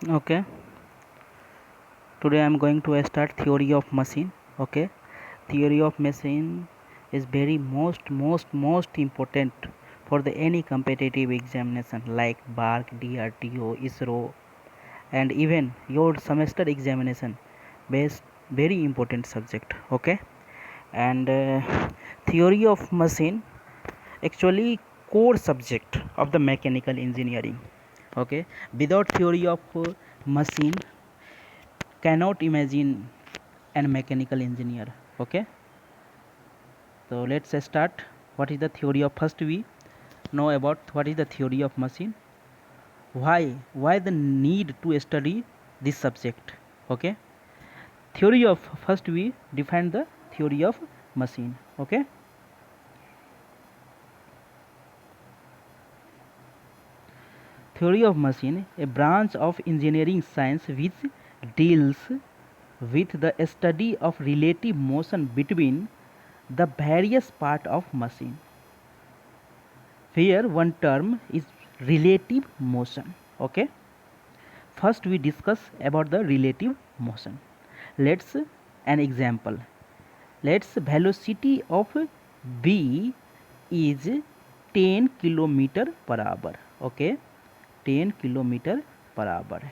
Okay, today I am going to start theory of machine. Okay, theory of machine is very most important for the any competitive examination like BARC, DRTO, ISRO, and even your semester examination. Best very important subject. Okay, and theory of machine actually core subject of the mechanical engineering. Okay, without theory of machine cannot imagine a mechanical engineer. Okay, so let's start. What is the theory of, first we know about what is the theory of machine, why the need to study this subject. Okay, theory of, first we define the theory of machine. Okay, theory of machine, a branch of engineering science which deals with the study of relative motion between the various part of machine. Here one term is relative motion. Okay, first we discuss about the relative motion. Let's an example. Let's velocity of b is 10 kilometer per hour. Okay, 10 kilometer per hour,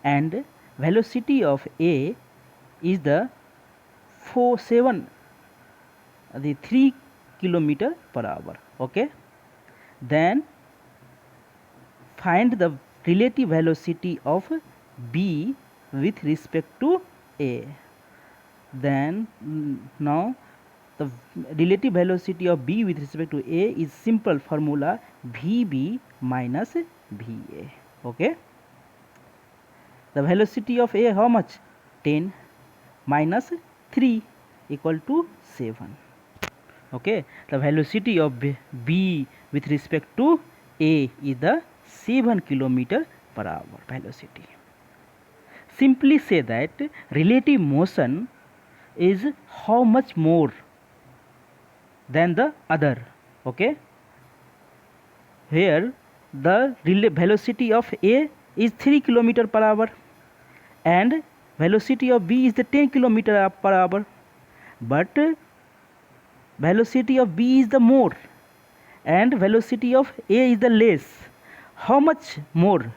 and velocity of a is the 3 kilometer per hour. Okay, then find the relative velocity of b with respect to a. Then now the relative velocity of b with respect to a is simple formula vb minus va. Okay, the velocity of a how much, 10 minus 3 equal to 7. Okay, the velocity of b with respect to a is the 7 kilometer per hour velocity. Simply say that relative motion is how much more than the other. Okay, here the velocity of a is 3 kilometer per hour and velocity of b is the 10 kilometer per hour, but velocity of b is the more and velocity of a is the less. How much more?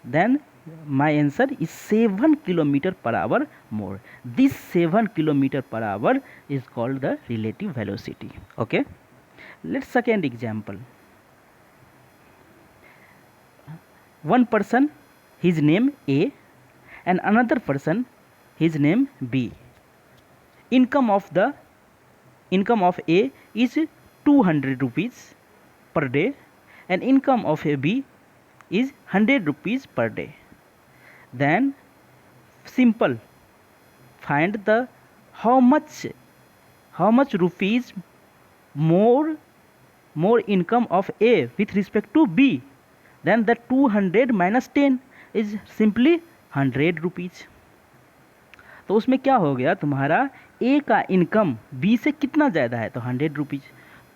Then my answer is 7 kilometer per hour more. This 7 kilometer per hour is called the relative velocity. Okay, let's second example. One person, his name a, and another person, his name b. Income of a is 200 rupees per day and income of a b is 100 rupees per day. Then simple, find the how much rupees more income of a with respect to b. Then the 200 minus 10 is simply 100 rupees. तो उसमें क्या हो गया, तुम्हारा ए का income B से कितना ज़्यादा है, तो 100 रुपीज़.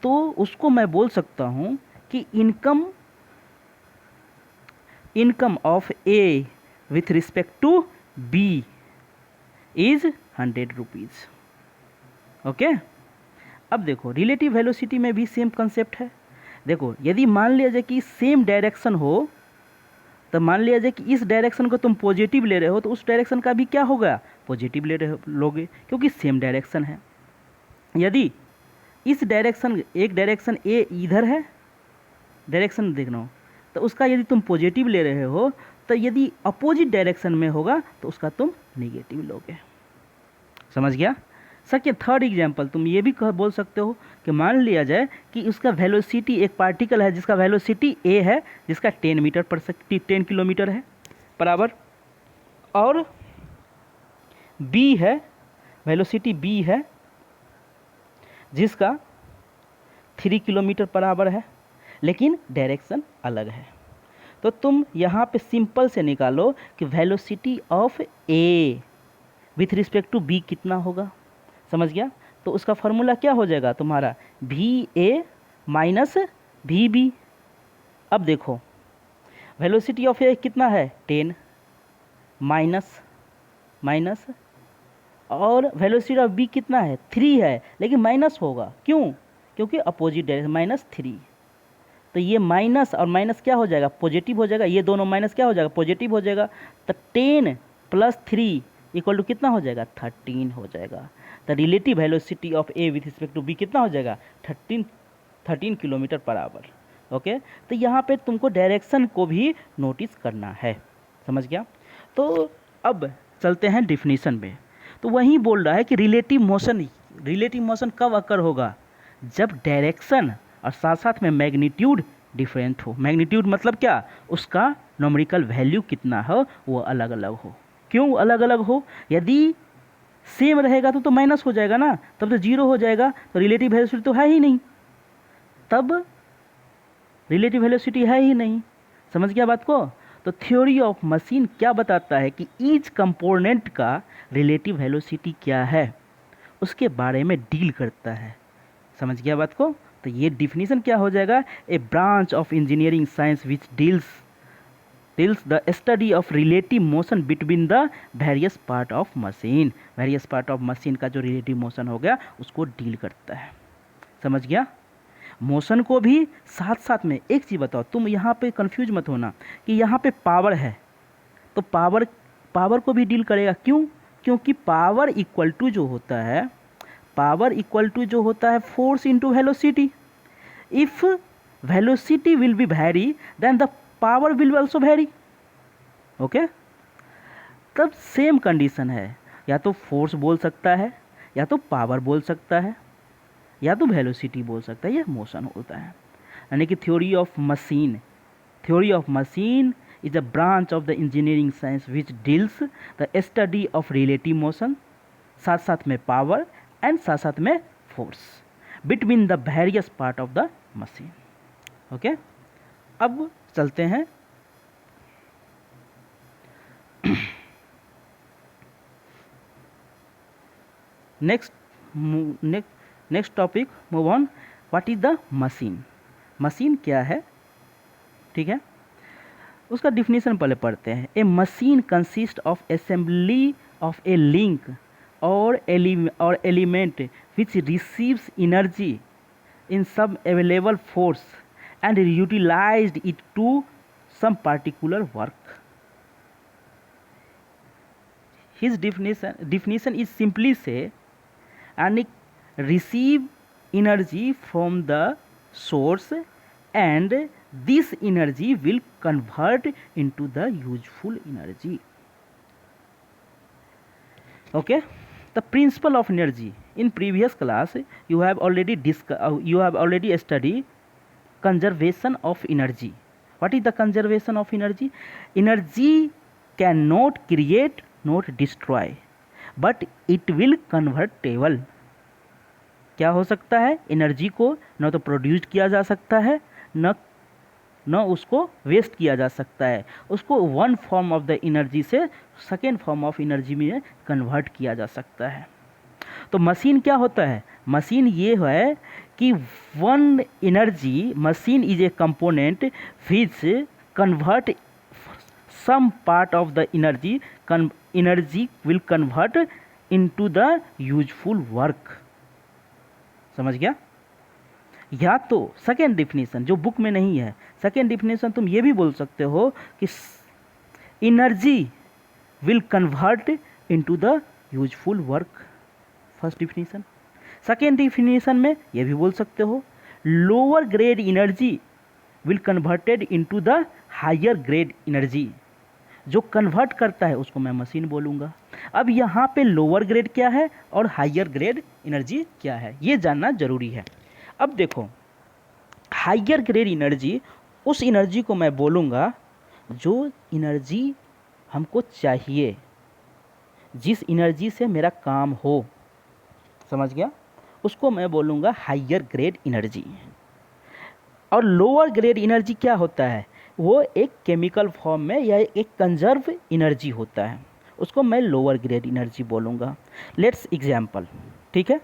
तो उसको मैं बोल सकता हूँ कि income of a with respect to b is 100 rupees. Okay, अब देखो रिलेटिव वेलोसिटी में भी सेम कंसेप्ट है. देखो यदि मान लिया जाए कि सेम डायरेक्शन हो, तो मान लिया जाए कि इस डायरेक्शन को तुम पॉजिटिव ले रहे हो तो उस डायरेक्शन का भी क्या होगा, पॉजिटिव लोगे, क्योंकि सेम डायरेक्शन है. यदि इस डायरेक्शन, एक डायरेक्शन ए इधर है, डायरेक्शन देखना हो, तो उसका यदि तुम पॉजिटिव ले रहे हो, तो यदि अपोजिट डायरेक्शन में होगा तो उसका तुम नेगेटिव लोगे. समझ गया. सेकेंड थर्ड एग्जाम्पल तुम ये भी बोल सकते हो कि मान लिया जाए कि उसका वेलोसिटी, एक पार्टिकल है जिसका वेलोसिटी ए है, जिसका 10 मीटर पर 10 किलोमीटर है पर आवर, और बी है, वेलोसिटी बी है जिसका 3 किलोमीटर पर आवर है, लेकिन डायरेक्शन अलग है. तो तुम यहाँ पे सिंपल से निकालो कि velocity of a with respect to b कितना होगा. समझ गया. तो उसका फॉर्मूला क्या हो जाएगा तुम्हारा, v a minus v b. अब देखो वेलोसिटी ऑफ ए कितना है, 10, माइनस माइनस, और वेलोसिटी ऑफ बी कितना है 3 है, लेकिन माइनस होगा, क्यों? क्योंकि अपोजिट डायरेक्शन, -3। तो ये माइनस और माइनस क्या हो जाएगा, पॉजिटिव हो जाएगा, ये दोनों माइनस क्या हो जाएगा, पॉजिटिव हो जाएगा। तो 10 + 3 = कितना हो जाएगा, 13 हो जाएगा। The relative velocity of a with respect to b कितना हो जाएगा, 13 किलोमीटर पर आवर। ओके, तो यहाँ पे तुमको डायरेक्शन को भी नोटिस करना है, समझ गया। तो अब चलते हैं डिफिनीशन में। तो वहीं बोल रहा है कि रिलेटिव मोशन कब अकर होगा, जब डायरेक्शन और साथ साथ में मैग्नीट्यूड डिफरेंट हो। मैग्नीट्यूड मतलब क्या, उसका नॉमेरिकल वैल्यू कितना हो वो अलग अलग हो। क्यों अलग अलग हो, यदि सेम रहेगा तो माइनस हो जाएगा ना, तब तो 0 हो जाएगा, तो रिलेटिव वेलोसिटी तो है ही नहीं, तब रिलेटिव वेलोसिटी है ही नहीं। समझ गया बात को। तो थ्योरी ऑफ मशीन क्या बताता है कि ईच कंपोनेंट का रिलेटिव वेलोसिटी क्या है, उसके बारे में डील करता है। समझ गया बात को। तो ये डिफिनीशन क्या हो जाएगा, a branch of engineering science which deals the study of relative motion between the various part of machine. Various part of machine का जो रिलेटिव मोशन हो गया उसको डील करता है। समझ गया। मोशन को भी साथ साथ में एक चीज़ बताओ, तुम यहाँ पे कंफ्यूज मत होना कि यहाँ पे पावर है तो पावर को भी डील करेगा। क्यों? क्योंकि पावर इक्वल टू जो होता है force into velocity. If velocity will be vary then the power will also vary. Okay, तब सेम कंडीशन है, या तो फोर्स बोल सकता है, या तो पावर बोल सकता है, या तो वेलोसिटी बोल सकता है, यह मोशन होता है। यानी कि theory of machine is a branch of the engineering science which deals the study of relative motion, साथ साथ में पावर एंड साथ साथ में force between the various part of the machine. Okay, अब चलते हैं next topic, move on. What is the machine. Machine क्या है, ठीक है, उसका डिफिनीशन पहले पढ़ते हैं। A machine consist of assembly of a link और element which receives energy in some available force and utilized it to some particular work. His definition is simply say and receive energy from the source and this energy will convert into the useful energy. Okay, the principle of energy. In previous class you have already studied conservation of energy. What is the conservation of energy? Energy cannot create nor destroy but it will convertible. क्या हो सकता है, energy को न तो produce किया जा सकता है न उसको वेस्ट किया जा सकता है, उसको one form of the energy से सेकेंड फॉर्म ऑफ एनर्जी में कन्वर्ट किया जा सकता है। तो मशीन क्या होता है, मशीन ये है कि one energy, machine is a component which convert some part of the energy will convert into the useful work. समझ गया। या तो सेकेंड डिफिनीशन जो बुक में नहीं है, सेकेंड डिफिनीशन तुम ये भी बोल सकते हो कि energy will convert into the useful work. First definition. Second definition में ये भी बोल सकते हो lower grade energy will converted into the higher grade energy. जो कन्वर्ट करता है उसको मैं मशीन बोलूँगा। अब यहाँ पे लोअर ग्रेड क्या है और हायर ग्रेड एनर्जी क्या है ये जानना जरूरी है। अब देखो, हायर ग्रेड एनर्जी उस एनर्जी को मैं बोलूँगा जो एनर्जी हमको चाहिए, जिस एनर्जी से मेरा काम हो, समझ गया, उसको मैं बोलूँगा हायर ग्रेड एनर्जी। और लोअर ग्रेड एनर्जी क्या होता है, वो एक केमिकल फॉर्म में या एक कंजर्व एनर्जी होता है, उसको मैं लोअर ग्रेड एनर्जी बोलूँगा। लेट्स एग्जाम्पल, ठीक है,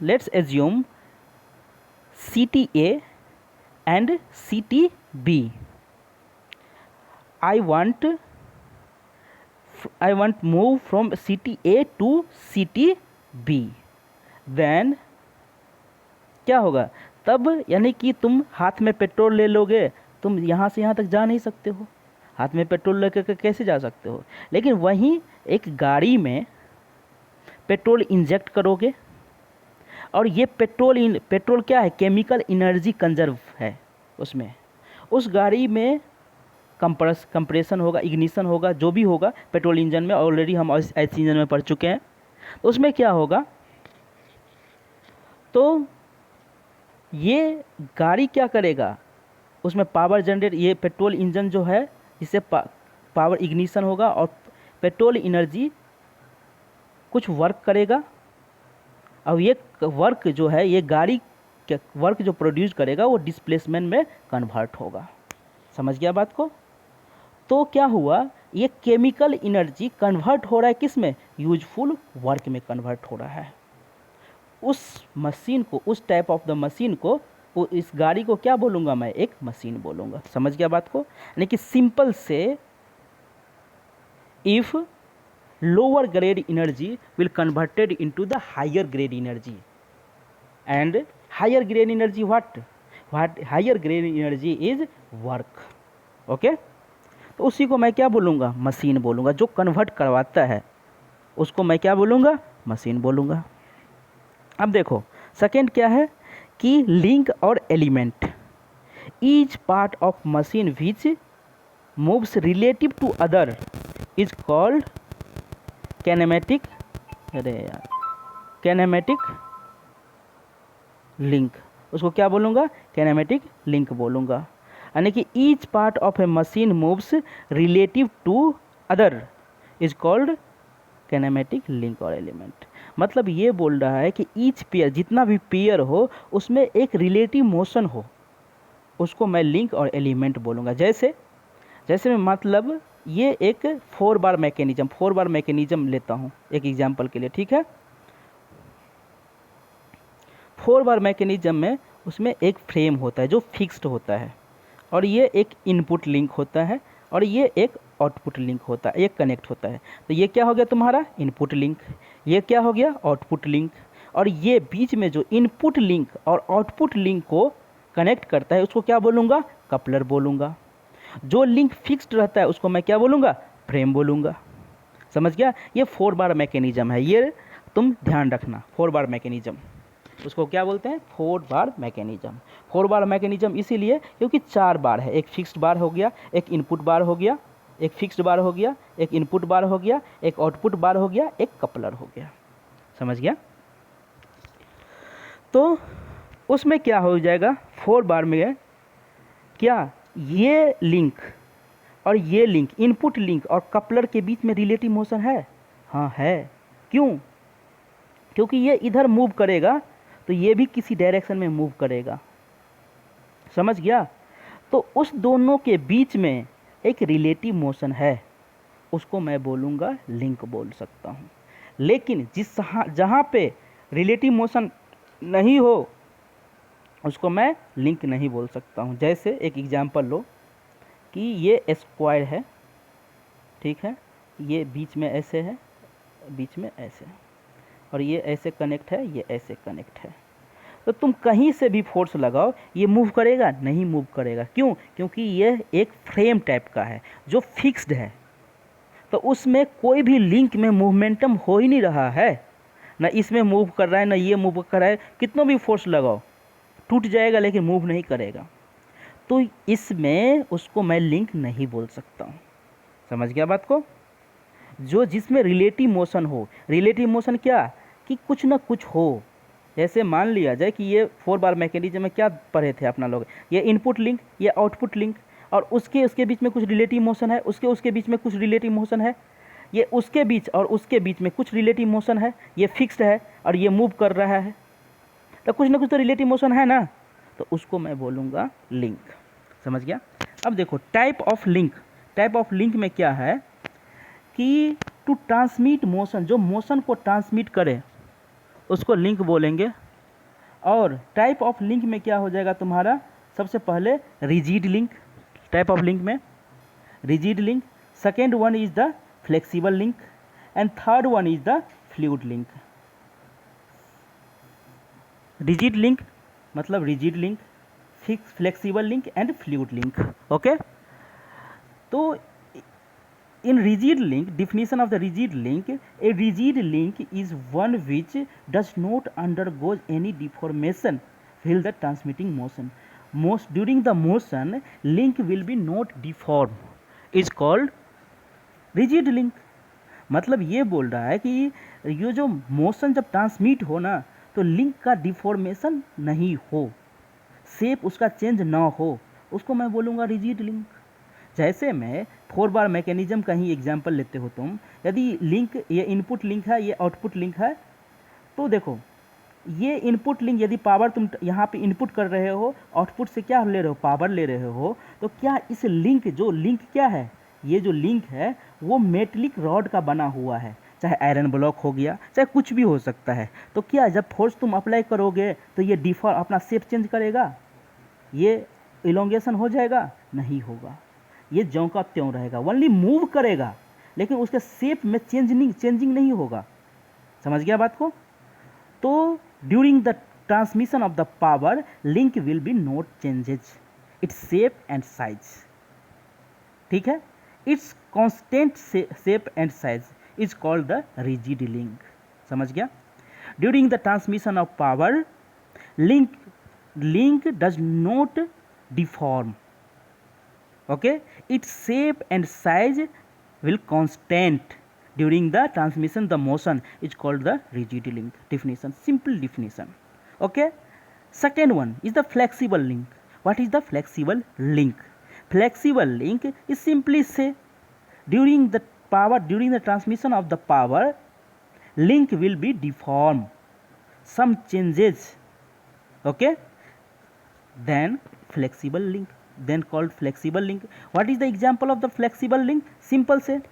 let's assume CTA and CTB. I want I want move from city A to city B, then क्या होगा तब, यानी कि तुम हाथ में पेट्रोल ले लोगे, तुम यहाँ से यहाँ तक जा नहीं सकते हो, हाथ में पेट्रोल लेकर कैसे जा सकते हो। लेकिन वहीं एक गाड़ी में पेट्रोल इंजेक्ट करोगे, और ये पेट्रोल क्या है, केमिकल एनर्जी कंजर्व है उसमें, उस गाड़ी में कंप्रेशन होगा, इग्निशन होगा, जो भी होगा पेट्रोल इंजन में, ऑलरेडी हम ऐसे इंजन में पढ़ चुके हैं। तो उसमें क्या होगा, तो ये गाड़ी क्या करेगा, उसमें पावर जनरेट, ये पेट्रोल इंजन जो है इससे पावर इग्निशन होगा और पेट्रोल एनर्जी कुछ वर्क करेगा, और ये वर्क जो है, ये गाड़ी के वर्क जो प्रोड्यूस करेगा वो डिस्प्लेसमेंट में कन्वर्ट होगा। समझ गया बात को। तो क्या हुआ, ये केमिकल एनर्जी कन्वर्ट हो रहा है किस में, यूजफुल वर्क में कन्वर्ट हो रहा है। उस मशीन को, उस टाइप ऑफ द मशीन को, इस गाड़ी को क्या बोलूँगा मैं, एक मशीन बोलूँगा। समझ गया बात को। यानी कि सिंपल से, if lower grade energy will converted into the higher grade energy, and higher grade energy what higher grade energy is work। Okay, तो उसी को मैं क्या बोलूँगा, मशीन बोलूँगा। जो कन्वर्ट करवाता है उसको मैं क्या बोलूँगा, मशीन बोलूँगा। अब देखो सेकेंड क्या है कि लिंक और element, each part of machine which moves relative to other is called kinematic, kinematic link. उसको क्या बोलूँगा, कैनेमेटिक लिंक बोलूँगा। यानी कि each part of a machine moves relative to other is called kinematic link और element. मतलब ये बोल रहा है कि ईच पेयर, जितना भी पेयर हो उसमें एक रिलेटिव मोशन हो, उसको मैं लिंक और एलिमेंट बोलूँगा। जैसे मैं मतलब ये एक 4 बार मैकेनिज्म लेता हूँ एक एग्जांपल के लिए, ठीक है। 4 बार मैकेनिज्म में उसमें एक फ्रेम होता है जो फिक्स्ड होता है, और ये एक इनपुट लिंक होता है, और ये एक आउटपुट लिंक होता है, एक कनेक्ट होता है। तो ये क्या हो गया तुम्हारा इनपुट लिंक, ये क्या हो गया आउटपुट लिंक, और ये बीच में जो इनपुट लिंक और आउटपुट लिंक को कनेक्ट करता है उसको क्या बोलूँगा, कपलर बोलूँगा। जो लिंक फिक्स्ड रहता है उसको मैं क्या बोलूँगा, फ्रेम बोलूँगा। समझ गया। ये 4 बार मैकेनिज्म है, ये तुम ध्यान रखना। 4 बार मैकेनिज्म उसको क्या बोलते हैं, 4 बार मैकेनिज्म। 4 बार मैकेनिज्म इसीलिए क्योंकि 4 बार है, एक फिक्स्ड बार हो गया, एक इनपुट बार हो गया, एक फिक्स्ड बार हो गया, एक इनपुट बार हो गया, एक आउटपुट बार हो गया, एक कपलर हो गया। समझ गया। तो उसमें क्या हो जाएगा, 4 बार में क्या, ये लिंक और ये लिंक, इनपुट लिंक और कपलर के बीच में रिलेटिव मोशन है। हाँ है। क्यों, क्योंकि ये इधर मूव करेगा तो ये भी किसी डायरेक्शन में मूव करेगा। समझ गया। तो उस दोनों के बीच में एक रिलेटिव मोशन है, उसको मैं बोलूँगा लिंक बोल सकता हूँ। लेकिन जहाँ पे रिलेटिव मोशन नहीं हो उसको मैं लिंक नहीं बोल सकता हूँ। जैसे एक एग्जांपल लो कि ये स्क्वायर है, ठीक है, ये बीच में ऐसे है, बीच में ऐसे, और ये ऐसे कनेक्ट है, ये ऐसे कनेक्ट है। तो तुम कहीं से भी फोर्स लगाओ ये मूव करेगा, नहीं मूव करेगा। क्यों, क्योंकि ये एक फ्रेम टाइप का है जो फिक्स्ड है, तो उसमें कोई भी लिंक में मूवमेंटम हो ही नहीं रहा है, ना इसमें मूव कर रहा है ना ये मूव कर रहा है। कितना भी फोर्स लगाओ टूट जाएगा लेकिन मूव नहीं करेगा। तो इसमें उसको मैं लिंक नहीं बोल सकता हूँ। समझ गया बात को। जो जिसमें रिलेटिव मोशन हो, रिलेटिव मोशन क्या कि कुछ ना कुछ हो। जैसे मान लिया जाए कि ये 4 बार मैकेनिज्म में क्या पढ़े थे अपना लोग, ये इनपुट लिंक, ये आउटपुट लिंक, और उसके बीच में कुछ रिलेटिव मोशन है, उसके बीच में कुछ रिलेटिव मोशन है, ये उसके बीच और उसके बीच में कुछ रिलेटिव मोशन है, ये फिक्स्ड है और ये मूव कर रहा है, तो कुछ ना कुछ तो रिलेटिव मोशन है ना, तो उसको मैं बोलूँगा लिंक। समझ गया। अब देखो type of link, type of link में क्या है कि टू ट्रांसमिट मोशन, जो मोशन को ट्रांसमिट करे उसको लिंक बोलेंगे। और टाइप ऑफ लिंक में क्या हो जाएगा तुम्हारा, सबसे पहले rigid link, type of link में rigid link. Second one is the flexible link, and third one is the fluid link. Rigid link मतलब rigid link, flexible link and fluid link. Okay, तो in rigid link, definition of the rigid link, a rigid link is one which does not undergo any deformation while the transmitting motion. During the motion, link will be not deformed, is called rigid link. मतलब ये बोल रहा है कि ये जो motion जब transmit हो ना, तो लिंक का डिफॉर्मेशन नहीं हो, शेप उसका चेंज ना हो, उसको मैं बोलूँगा रिजिड लिंक. जैसे मैं 4 बार मैकेनिज्म का ही एग्जांपल लेते हो तुम, यदि लिंक ये इनपुट लिंक है, ये आउटपुट लिंक है, तो देखो ये इनपुट लिंक यदि पावर तुम यहाँ पे इनपुट कर रहे हो, आउटपुट से क्या ले रहे हो, पावर ले रहे हो, तो क्या इस लिंक जो लिंक क्या है, ये जो लिंक है वो मेटलिक रॉड का बना हुआ है, चाहे आयरन ब्लॉक हो गया, चाहे कुछ भी हो सकता है, तो क्या जब फोर्स तुम अप्लाई करोगे तो ये डिफॉर्म अपना शेप चेंज करेगा, ये इलोंगेशन हो जाएगा? नहीं होगा, ये ज्यों का त्यों रहेगा, ओनली मूव करेगा, लेकिन उसके शेप में चेंजिंग नहीं होगा. समझ गया बात को? तो during the transmission of the power, link will be not changes its shape and size. ठीक है, it's constant shape and size is called the rigid link. समझ गया? During the transmission of power, link does not deform. Okay, its shape and size will constant during the transmission. The motion is called the rigid link. Definition, simple definition. Okay, second one is the flexible link. What is the flexible link? Flexible link is simply say during the transmission of the power, link will be deformed, some changes. Okay, then flexible link, then called flexible link. What is the example of the flexible link? Simple say,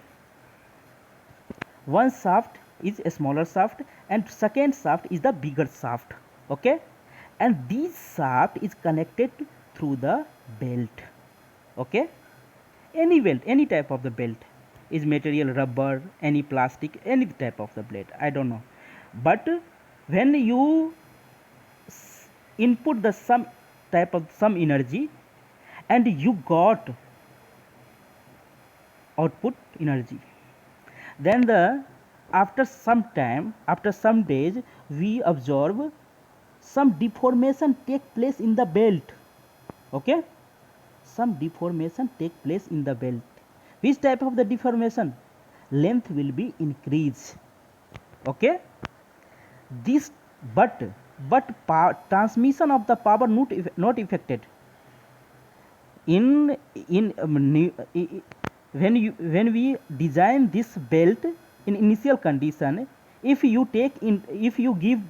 one shaft is a smaller shaft and second shaft is the bigger shaft. Okay, and this shaft is connected through the belt. Okay, any belt, any type of the belt is material, rubber, any plastic, any type of the blade, I don't know, but when you input the some type of some energy and you got output energy, then after some time, after some days, we observe some deformation take place in the belt. Okay, some deformation take place in the belt. Which type of the deformation? Length will be increased. Okay, this but transmission of the power not affected. When we design this belt in initial condition, if you give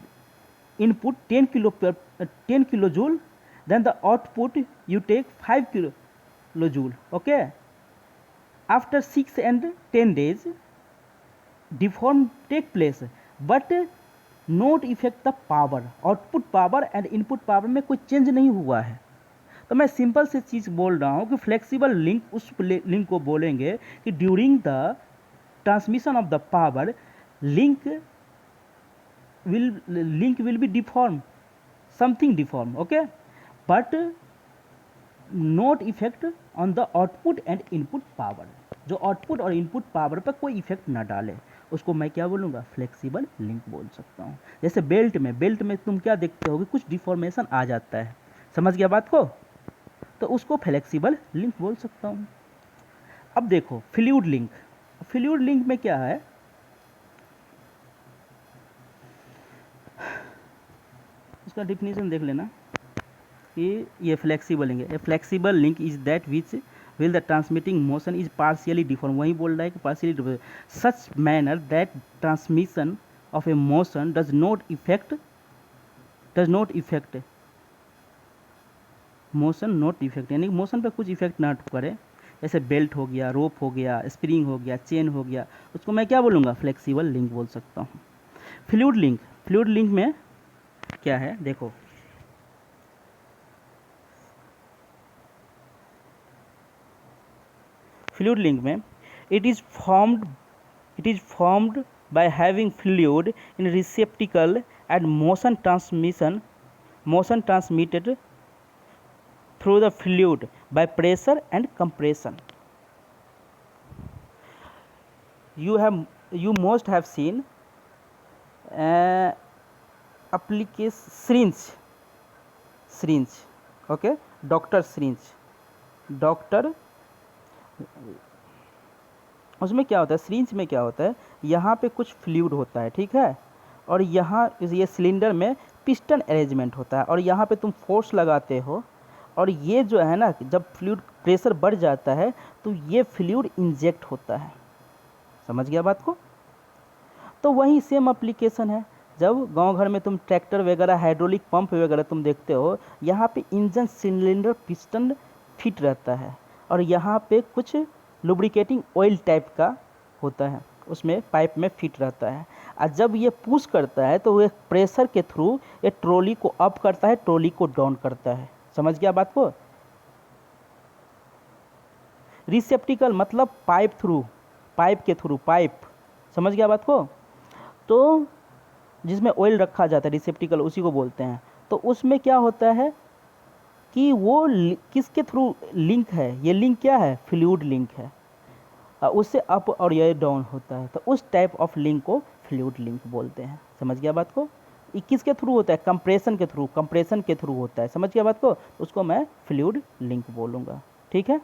input 10 kilojoule, then the output you take 5 kilojoule. Okay, after 6 and 10 days, deform take place, but note effect the power. Output power and input power में कोई change नहीं हुआ है. तो मैं simple से चीज़ बोल रहा हूँ कि फ्लेक्सिबल लिंक उस लिंक को बोलेंगे कि during the transmission of the power, link will be deform, something deform. Okay, but note effect on the output and input power. जो आउटपुट और इनपुट पावर पर कोई इफेक्ट ना डाले, उसको मैं क्या बोलूँगा? फ्लेक्सिबल लिंक बोल सकता हूँ. जैसे बेल्ट में तुम क्या देखते हो कि कुछ डिफॉर्मेशन आ जाता है. समझ गया बात को? तो उसको फ्लेक्सिबल लिंक बोल सकता हूँ. अब देखो फ्लूइड लिंक. फ्लूइड लिंक में क्या है? उसका डिफिनीशन देख लेना कि ये फ्लेक्सिबल लिंक है. Flexible link is that which will the transmitting motion is partially deformed. वही बोल रहा है कि partially deformed, such manner that transmission of a motion does not affect motion not affect, यानी मोशन पे कुछ इफेक्ट ना करे. जैसे बेल्ट हो गया, रोप हो गया, स्प्रिंग हो गया, चेन हो गया, उसको मैं क्या बोलूँगा? फ्लेक्सिबल लिंक बोल सकता हूँ. फ्लूइड लिंक में क्या है देखो, फ्लूइड लिंक में it is formed It is formed by having fluid in receptacle and motion transmitted through the fluid by pressure and compression. You must have seen application syringe, okay, doctor उसमें क्या होता है, syringe में क्या होता है, यहाँ पे कुछ फ्लूइड होता है, ठीक है, और यहाँ ये सिलेंडर में पिस्टन अरेंजमेंट होता है, और यहाँ पे तुम फोर्स लगाते हो, और ये जो है ना, जब फ्लूइड प्रेशर बढ़ जाता है तो ये फ्लूइड इंजेक्ट होता है। समझ गया बात को? तो वही सेम एप्लीकेशन है। जब गांव घर में तुम ट्रैक्टर वगैरह, हाइड्रोलिक पंप वगैरह तुम देखते हो, यहाँ पे इंजन सिलेंडर पिस्टन फिट रहता है, और यहाँ पे कुछ लुब्रिकेटिंग ऑयल टाइप का होता है, उसमें पाइप में फिट रहता है, और जब ये पुश करता है तो ये प्रेशर के थ्रू ये ट्रॉली को अप करता है, ट्रॉली को डाउन करता है। समझ गया बात को? रिसेप्टिकल मतलब पाइप के थ्रू पाइप। समझ गया बात को? तो जिसमें ऑयल रखा जाता है, रिसेप्टिकल उसी को बोलते हैं। तो उसमें क्या होता है कि वो किसके थ्रू लिंक है, ये लिंक क्या है, फ्लूइड लिंक है, उससे अप और ये डाउन होता है, तो उस टाइप ऑफ लिंक को फ्लूइड लिंक बोलते हैं। समझ गया बात को? ये किसके थ्रू होता है, कंप्रेशन के थ्रू होता है। समझ गया बात को? उसको मैं फ्लूइड लिंक बोलूँगा। ठीक है।